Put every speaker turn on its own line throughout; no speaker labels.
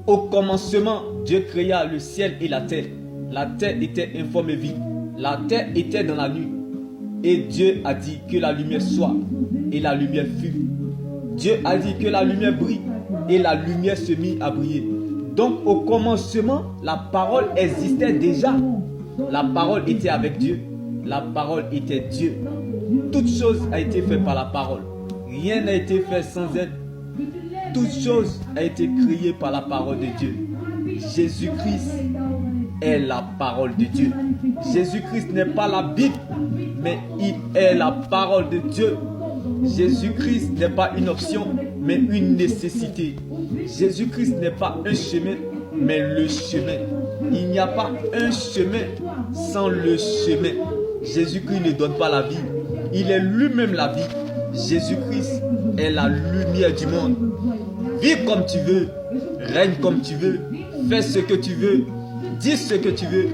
Au commencement, Dieu créa le ciel et la terre. La terre était informe et vide. La terre était dans la nuit. Et Dieu a dit que la lumière soit. Et la lumière fut. Dieu a dit que la lumière brille. Et la lumière se mit à briller. Donc au commencement, la parole existait déjà. La parole était avec Dieu. La parole était Dieu. Toute chose a été faite par la parole. Rien n'a été fait sans elle. Toute chose a été créée par la parole de Dieu. Jésus-Christ est la parole de Dieu. Jésus-Christ n'est pas la Bible, mais il est la parole de Dieu. Jésus-Christ n'est pas une option, mais une nécessité. Jésus-Christ n'est pas un chemin, mais le chemin. Il n'y a pas un chemin sans le chemin. Jésus-Christ ne donne pas la vie. Il est lui-même la vie. Jésus-Christ est la lumière du monde. Vis comme tu veux, règne comme tu veux, fais ce que tu veux, dis ce que tu veux,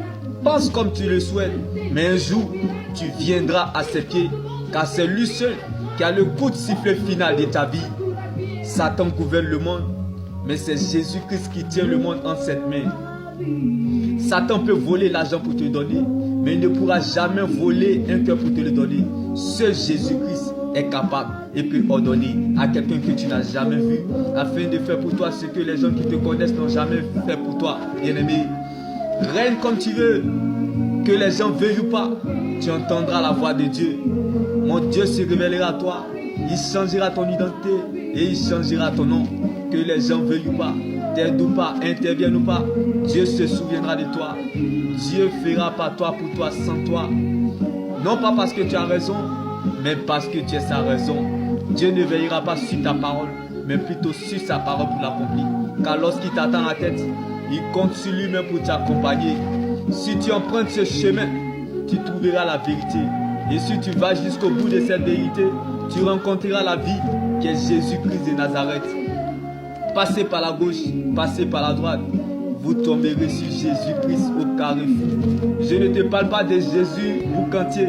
pense comme tu le souhaites. Mais un jour, tu viendras à ses pieds, car c'est lui seul qui a le coup de sifflet final de ta vie. Satan gouverne le monde, mais c'est Jésus-Christ qui tient le monde en ses mains. Satan peut voler l'argent pour te le donner, mais il ne pourra jamais voler un cœur pour te le donner. Seul Jésus-Christ est capable et peut ordonner à quelqu'un que tu n'as jamais vu, afin de faire pour toi ce que les gens qui te connaissent n'ont jamais fait pour toi, bien-aimé. Règne comme tu veux, que les gens veuillent ou pas, tu entendras la voix de Dieu. Mon Dieu se révélera à toi, il changera ton identité et il changera ton nom. Que les gens veuillent ou pas, t'aident ou pas, interviennent ou pas, Dieu se souviendra de toi. Dieu fera par toi, pour toi, sans toi. Non pas parce que tu as raison, mais parce que tu es sa raison. Dieu ne veillera pas sur ta parole, mais plutôt sur sa parole pour l'accomplir. Car lorsqu'il t'attend à tête, il compte sur lui-même pour t'accompagner. Si tu empruntes ce chemin, tu trouveras la vérité. Et si tu vas jusqu'au bout de cette vérité, tu rencontreras la vie qui est Jésus-Christ de Nazareth. Passez par la gauche, passez par la droite, vous tomberez sur Jésus-Christ au carrefour. Je ne te parle pas de Jésus boucantier.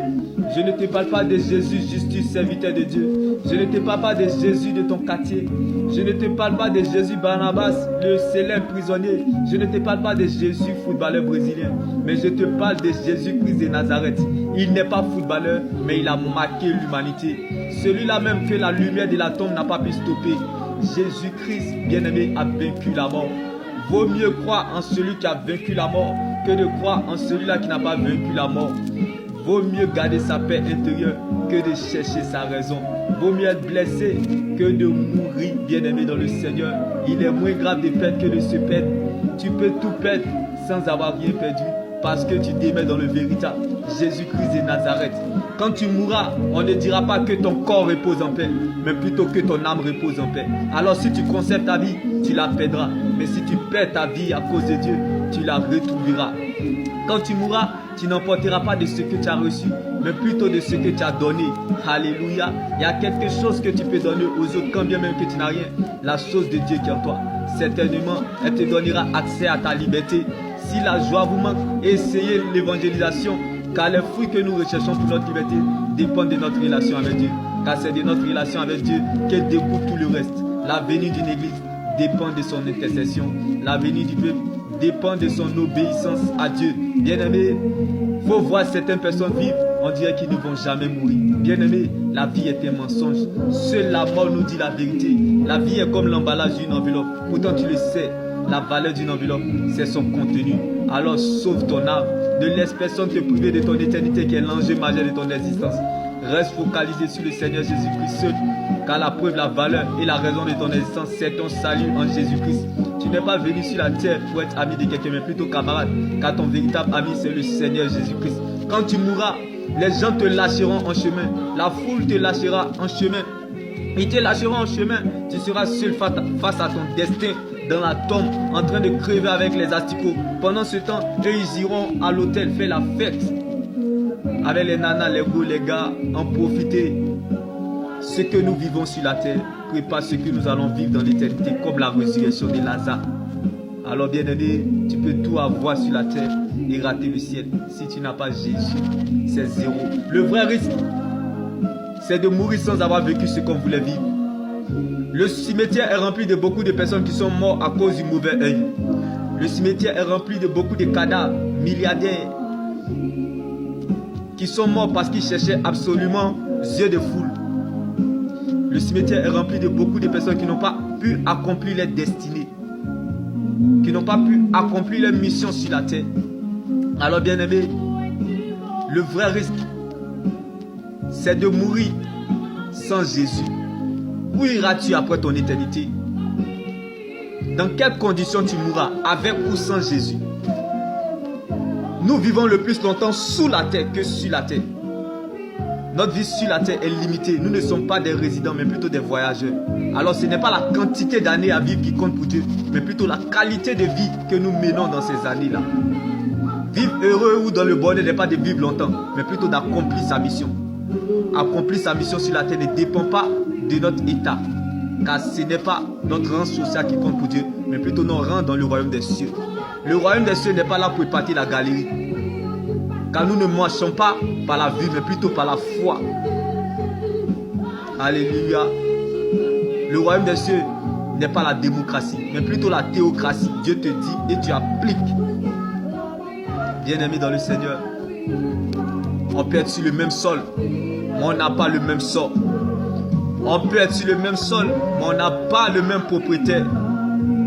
Je ne te parle pas de Jésus justice serviteur de Dieu. Je ne te parle pas de Jésus de ton quartier. Je ne te parle pas de Jésus Barnabas, le célèbre prisonnier. Je ne te parle pas de Jésus footballeur brésilien. Mais je te parle de Jésus-Christ de Nazareth. Il n'est pas footballeur, mais il a marqué l'humanité. Celui-là même que la lumière de la tombe n'a pas pu stopper. Jésus-Christ, bien-aimé, a vaincu la mort. Vaut mieux croire en celui qui a vaincu la mort que de croire en celui-là qui n'a pas vaincu la mort. Vaut mieux garder sa paix intérieure que de chercher sa raison. Vaut mieux être blessé que de mourir, bien-aimé dans le Seigneur. Il est moins grave de perdre que de se perdre. Tu peux tout perdre sans avoir rien perdu parce que tu demeures dans le véritable Jésus-Christ de Nazareth. Quand tu mourras, on ne dira pas que ton corps repose en paix, mais plutôt que ton âme repose en paix. Alors si tu conserves ta vie, tu la perdras. Mais si tu perds ta vie à cause de Dieu, tu la retrouveras. Quand tu mourras, tu n'emporteras pas de ce que tu as reçu, mais plutôt de ce que tu as donné. Alléluia. Il y a quelque chose que tu peux donner aux autres, quand bien même que tu n'as rien. La chose de Dieu qui est en toi. Certainement, elle te donnera accès à ta liberté. Si la joie vous manque, essayez l'évangélisation. Car les fruits que nous recherchons pour notre liberté dépendent de notre relation avec Dieu. Car c'est de notre relation avec Dieu qu'elle découle tout le reste. La venue d'une église dépend de son intercession. La venue du peuple dépend de son obéissance à Dieu. Bien-aimé, il faut voir certaines personnes vivre, on dirait qu'ils ne vont jamais mourir. Bien-aimé, la vie est un mensonge. Seule la mort nous dit la vérité. La vie est comme l'emballage d'une enveloppe. Pourtant tu le sais, la valeur d'une enveloppe, c'est son contenu. Alors sauve ton âme. Ne laisse personne te priver de ton éternité qui est l'enjeu majeur de ton existence. Reste focalisé sur le Seigneur Jésus-Christ seul. Car la preuve, la valeur et la raison de ton existence, c'est ton salut en Jésus-Christ. Tu n'es pas venu sur la terre pour être ami de quelqu'un, mais plutôt camarade. Car ton véritable ami, c'est le Seigneur Jésus-Christ. Quand tu mourras, les gens te lâcheront en chemin. La foule te lâchera en chemin. Ils te lâcheront en chemin. Tu seras seul face à ton destin dans la tombe, en train de crever avec les asticots. Pendant ce temps, eux, ils iront à l'hôtel faire la fête. Avec les nanas, les gars, les gars, en profiter. Ce que nous vivons sur la terre prépare ce que nous allons vivre dans l'éternité, comme la résurrection de Lazare. Alors bien aimé, tu peux tout avoir sur la terre et rater le ciel. Si tu n'as pas Jésus, c'est zéro. Le vrai risque, c'est de mourir sans avoir vécu ce qu'on voulait vivre. Le cimetière est rempli de beaucoup de personnes qui sont mortes à cause du mauvais œil. Le cimetière est rempli de beaucoup de cadavres, milliardaires, qui sont morts parce qu'ils cherchaient absolument yeux de foule. Le cimetière est rempli de beaucoup de personnes qui n'ont pas pu accomplir leur destinée, qui n'ont pas pu accomplir leur mission sur la terre. Alors bien aimé, le vrai risque, c'est de mourir sans Jésus. Où iras-tu après ton éternité? Dans quelles conditions tu mourras, avec ou sans Jésus? Nous vivons le plus longtemps sous la terre que sur la terre. Notre vie sur la terre est limitée. Nous ne sommes pas des résidents, mais plutôt des voyageurs. Alors ce n'est pas la quantité d'années à vivre qui compte pour Dieu, mais plutôt la qualité de vie que nous menons dans ces années-là. Vivre heureux ou dans le bonheur n'est pas de vivre longtemps, mais plutôt d'accomplir sa mission. Accomplir sa mission sur la terre ne dépend pas de notre état, car ce n'est pas notre rang social qui compte pour Dieu, mais plutôt notre rang dans le royaume des cieux. Le royaume des cieux n'est pas là pour épater la galerie, car nous ne marchons pas par la vue, mais plutôt par la foi. Alléluia. Le royaume des cieux n'est pas la démocratie, mais plutôt la théocratie. Dieu te dit et tu appliques. Bien-aimé dans le Seigneur, on peut être sur le même sol, mais on n'a pas le même sort. On peut être sur le même sol, mais on n'a pas le même propriétaire.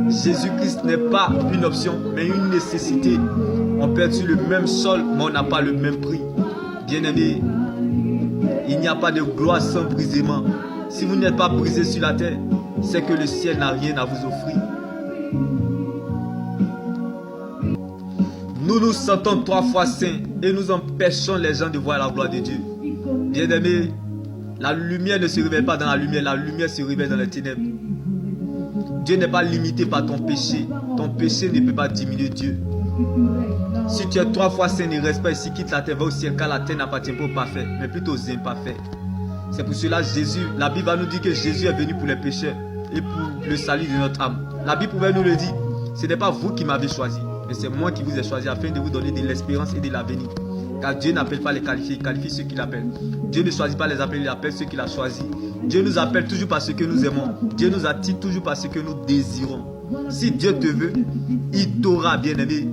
Jésus-Christ n'est pas une option, mais une nécessité. On peut être sur le même sol, mais on n'a pas le même prix. Bien-aimé, il n'y a pas de gloire sans brisement. Si vous n'êtes pas brisé sur la terre, c'est que le ciel n'a rien à vous offrir. Nous nous sentons 3 fois saints et nous empêchons les gens de voir la gloire de Dieu. Bien-aimé, la lumière ne se révèle pas dans la lumière se révèle dans les ténèbres. Dieu n'est pas limité par ton péché. Ton péché ne peut pas diminuer Dieu. Si tu es 3 fois saint, ne reste pas ici, quitte la terre, va au ciel, car la terre n'appartient pas aux parfaits, mais plutôt aux imparfaits. C'est pour cela Jésus, la Bible va nous dire que Jésus est venu pour les pécheurs et pour le salut de notre âme. La Bible pouvait nous le dire. Ce n'est pas vous qui m'avez choisi, mais c'est moi qui vous ai choisi afin de vous donner de l'espérance et de l'avenir. Car Dieu n'appelle pas les qualifiés, il qualifie ceux qu'il appelle. Dieu ne choisit pas les appelés, il appelle ceux qu'il a choisis. Dieu nous appelle toujours par ce que nous aimons. Dieu nous attire toujours par ce que nous désirons. Si Dieu te veut, il t'aura, bien-aimé.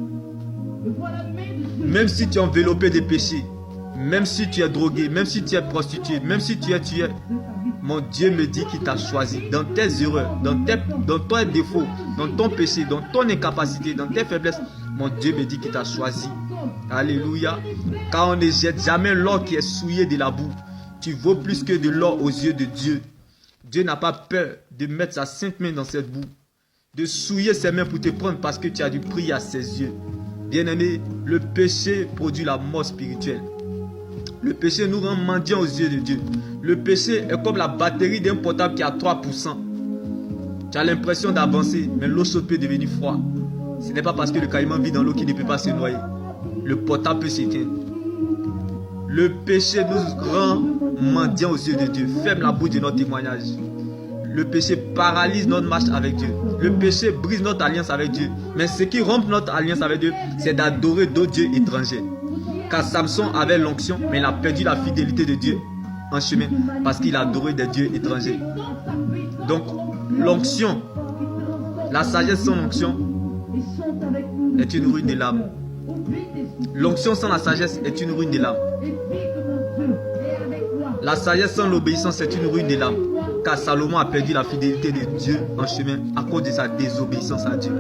Même si tu es enveloppé de péchés, même si tu es drogué, même si tu es prostitué, même si tu es tué, mon Dieu me dit qu'il t'a choisi. Dans tes erreurs, dans ton défaut, dans ton péché, dans ton incapacité, dans tes faiblesses, mon Dieu me dit qu'il t'a choisi. Alléluia. Car on ne jette jamais l'or qui est souillé de la boue. Tu vaux plus que de l'or aux yeux de Dieu. Dieu n'a pas peur de mettre sa sainte main dans cette boue, de souiller ses mains pour te prendre parce que tu as dû prier à ses yeux. Bien-aimé, le péché produit la mort spirituelle. Le péché nous rend mendiants aux yeux de Dieu. Le péché est comme la batterie d'un portable qui a 3%. Tu as l'impression d'avancer, mais l'eau chaude peut devenir froide. Ce n'est pas parce que le caïman vit dans l'eau qu'il ne peut pas se noyer. Le portable peut s'éteindre. Le péché nous rend mendiants aux yeux de Dieu. Ferme la bouche de notre témoignage. Le péché paralyse notre marche avec Dieu. Le péché brise notre alliance avec Dieu. Mais ce qui rompt notre alliance avec Dieu, c'est d'adorer d'autres dieux étrangers. Car Samson avait l'onction, mais il a perdu la fidélité de Dieu en chemin parce qu'il a adoré des dieux étrangers. Donc, l'onction, la sagesse sans l'onction est une ruine de l'âme. L'onction sans la sagesse est une ruine de l'âme. La sagesse sans l'obéissance est une ruine de l'âme. Car Salomon a perdu la fidélité de Dieu en chemin à cause de sa désobéissance à Dieu.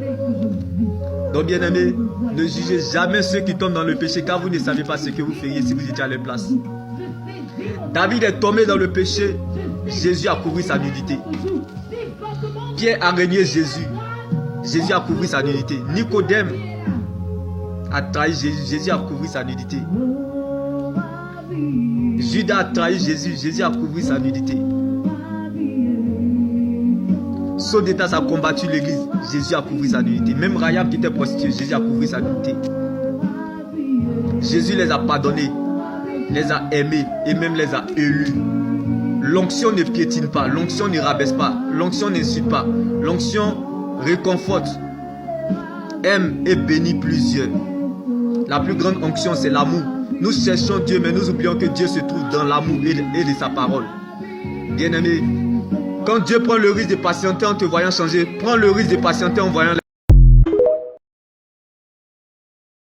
Donc bien aimé, ne jugez jamais ceux qui tombent dans le péché, car vous ne savez pas ce que vous feriez si vous étiez à leur place. David est tombé dans le péché, Jésus a couvert sa nudité. Pierre a régné Jésus, Jésus a couvert sa nudité. Nicodème a trahi Jésus, Jésus a couvert sa nudité. Judas a trahi Jésus, Jésus a couvert sa nudité. Saul de Tarse a combattu l'église, Jésus a couvert sa nudité. Même Rahab qui était prostituée, Jésus a couvert sa nudité. Jésus les a pardonnés, les a aimés et même les a élus. L'onction ne piétine pas, l'onction ne rabaisse pas, l'onction n'insulte pas, l'onction réconforte, aime et bénit plusieurs. La plus grande onction, c'est l'amour. Nous cherchons Dieu, mais nous oublions que Dieu se trouve dans l'amour et de sa parole. Bien-aimés, Quand Dieu prend le risque de patienter en te voyant changer, prends le risque de patienter en voyant